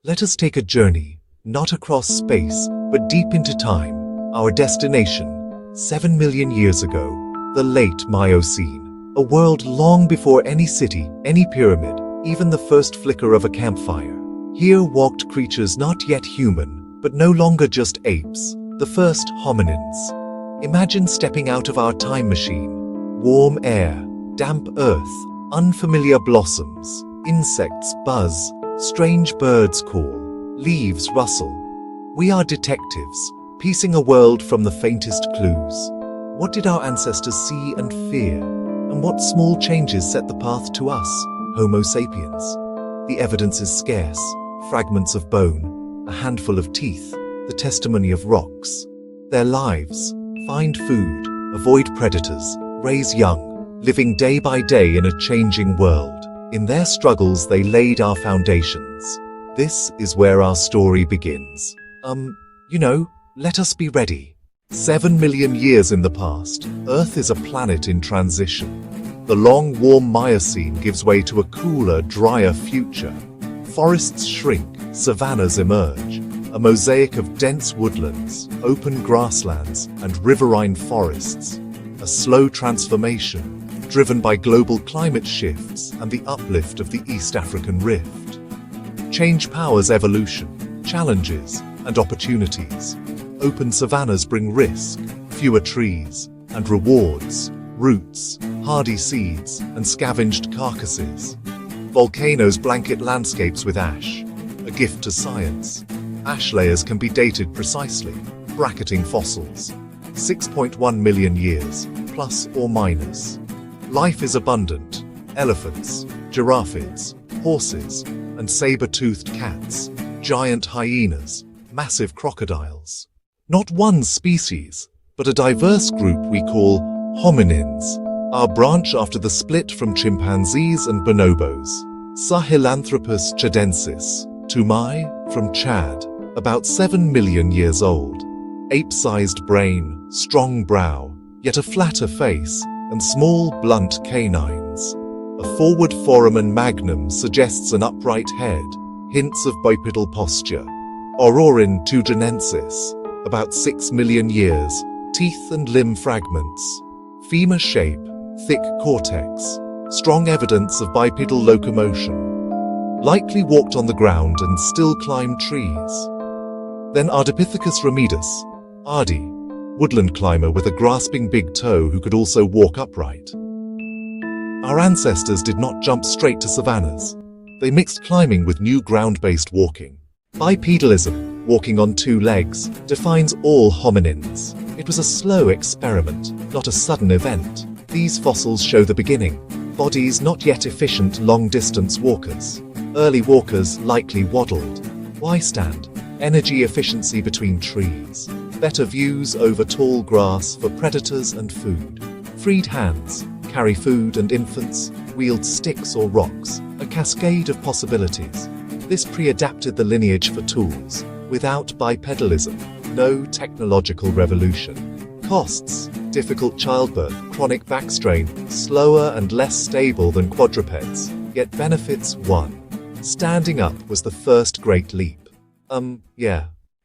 Let us take a journey, not across space, but deep into time. Our destination, 7 million years ago, the late Miocene. A world long before any city, any pyramid, even the first flicker of a campfire. Here walked creatures not yet human, but no longer just apes, the first hominins. Imagine stepping out of our time machine. Warm air, damp earth, unfamiliar blossoms, insects buzz, strange birds call, leaves rustle. We are detectives, piecing a world from the faintest clues. What did our ancestors see and fear? And what small changes set the path to us, Homo sapiens? The evidence is scarce. Fragments of bone, a handful of teeth, the testimony of rocks. Their lives: find food, avoid predators, raise young, living day by day in a changing world. In their struggles they laid our foundations. This is where our story begins. Let us be ready. 7 million years in the past, Earth is a planet in transition. The long, warm Miocene gives way to a cooler, drier future. Forests shrink, savannas emerge, a mosaic of dense woodlands, open grasslands, and riverine forests. A slow transformation, driven by global climate shifts and the uplift of the East African Rift. Change powers evolution, challenges, and opportunities. Open savannas bring risk, fewer trees, and rewards, roots, hardy seeds, and scavenged carcasses. Volcanoes blanket landscapes with ash, a gift to science. Ash layers can be dated precisely, bracketing fossils. 6.1 million years, plus or minus. Life is abundant. Elephants, giraffes, horses, and saber-toothed cats, giant hyenas, massive crocodiles. Not one species, but a diverse group we call hominins, our branch after the split from chimpanzees and bonobos. Sahelanthropus tchadensis, Tumai, from Chad, about 7 million years old. Ape-sized brain, strong brow, yet a flatter face, and small, blunt canines. A forward foramen magnum suggests an upright head, hints of bipedal posture. Aurorin tchadensis, about 6 million years, teeth and limb fragments. Femur shape, thick cortex, strong evidence of bipedal locomotion. Likely walked on the ground and still climbed trees. Then Ardipithecus ramidus, Ardi, woodland climber with a grasping big toe who could also walk upright. Our ancestors did not jump straight to savannas. They mixed climbing with new ground-based walking. Bipedalism, walking on two legs, defines all hominins. It was a slow experiment, not a sudden event. These fossils show the beginning. Bodies not yet efficient long-distance walkers. Early walkers likely waddled. Why stand? Energy efficiency between trees. Better views over tall grass for predators and food. Freed hands, carry food and infants, wield sticks or rocks. A cascade of possibilities. This pre-adapted the lineage for tools. Without bipedalism, no technological revolution. Costs: difficult childbirth, chronic back strain, slower and less stable than quadrupeds. Yet benefits: 1. Standing up was the first great leap.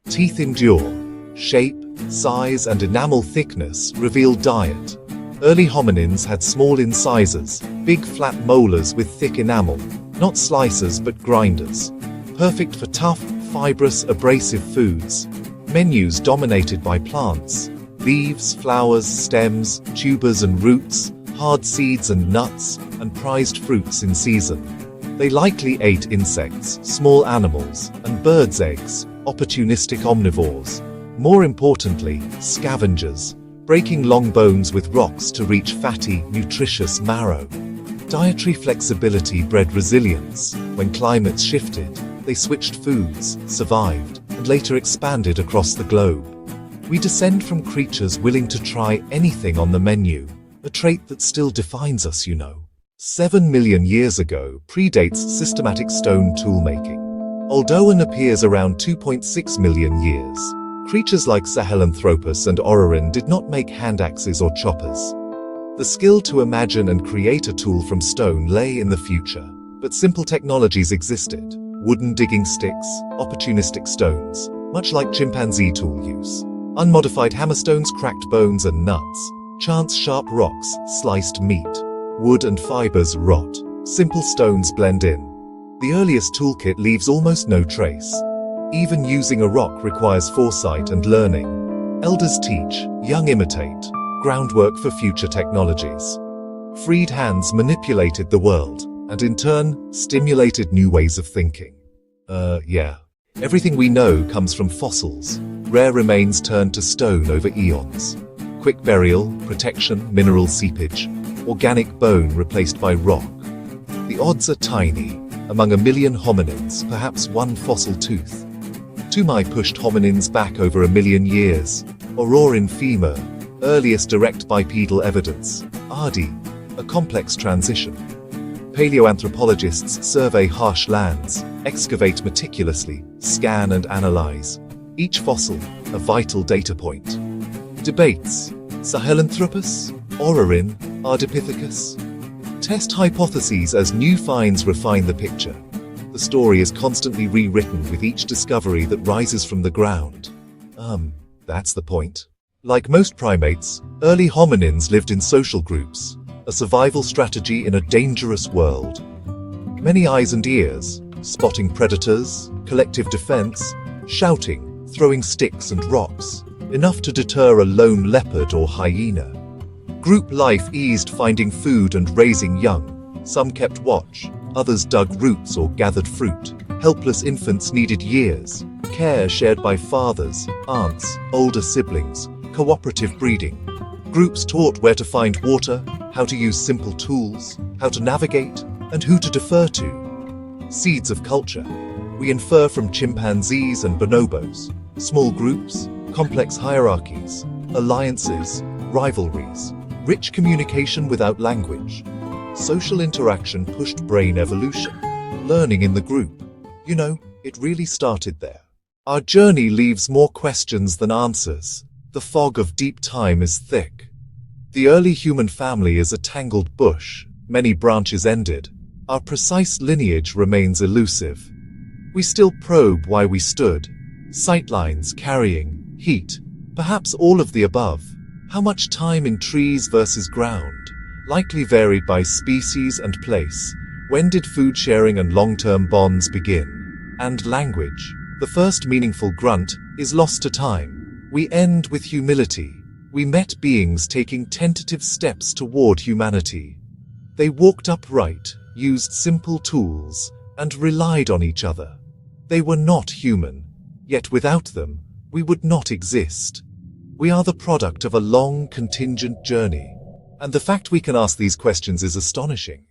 Teeth endure. Shape, size, and enamel thickness reveal diet. Early hominins had small incisors, big flat molars with thick enamel, not slicers but grinders. Perfect for tough, fibrous, abrasive foods. Menus dominated by plants. Leaves, flowers, stems, tubers and roots, hard seeds and nuts, and prized fruits in season. They likely ate insects, small animals, and birds' eggs, opportunistic omnivores. More importantly, scavengers, breaking long bones with rocks to reach fatty, nutritious marrow. Dietary flexibility bred resilience. When climates shifted, they switched foods, survived, and later expanded across the globe. We descend from creatures willing to try anything on the menu, a trait that still defines us, 7 million years ago predates systematic stone toolmaking. Although it appears around 2.6 million years, creatures like Sahelanthropus and Aurorin did not make hand axes or choppers. The skill to imagine and create a tool from stone lay in the future, but simple technologies existed. Wooden digging sticks, opportunistic stones, much like chimpanzee tool use. Unmodified hammerstones, cracked bones and nuts. Chance sharp rocks, sliced meat. Wood and fibers rot. Simple stones blend in. The earliest toolkit leaves almost no trace. Even using a rock requires foresight and learning. Elders teach, young imitate. Groundwork for future technologies. Freed hands manipulated the world, and in turn, stimulated new ways of thinking. Yeah. Everything we know comes from fossils. Rare remains turned to stone over eons. Quick burial, protection, mineral seepage. Organic bone replaced by rock. The odds are tiny. Among 1 million hominins, perhaps one fossil tooth. Tumai pushed hominins back over 1 million years. Aurorin femur, earliest direct bipedal evidence. Ardi, a complex transition. Paleoanthropologists survey harsh lands, excavate meticulously, scan and analyze. Each fossil, a vital data point. Debates: Sahelanthropus, Aurorin, Ardipithecus. Test hypotheses as new finds refine the picture. The story is constantly rewritten with each discovery that rises from the ground. That's the point. Like most primates, early hominins lived in social groups, a survival strategy in a dangerous world. Many eyes and ears, spotting predators, collective defense, shouting, throwing sticks and rocks, enough to deter a lone leopard or hyena. Group life eased finding food and raising young. Some kept watch, others dug roots or gathered fruit. Helpless infants needed years, care shared by fathers, aunts, older siblings, cooperative breeding. Groups taught where to find water, how to use simple tools, how to navigate, and who to defer to. Seeds of culture. We infer from chimpanzees and bonobos. Small groups, complex hierarchies, alliances, rivalries, rich communication without language. Social interaction pushed brain evolution. Learning in the group. It really started there. Our journey leaves more questions than answers. The fog of deep time is thick. The early human family is a tangled bush, many branches ended. Our precise lineage remains elusive. We still probe why we stood. Sightlines, carrying, heat, perhaps all of the above. How much time in trees versus ground? Likely varied by species and place. When did food sharing and long-term bonds begin? And language, the first meaningful grunt, is lost to time. We end with humility. We met beings taking tentative steps toward humanity. They walked upright, used simple tools, and relied on each other. They were not human, yet without them, we would not exist. We are the product of a long, contingent journey. And the fact we can ask these questions is astonishing.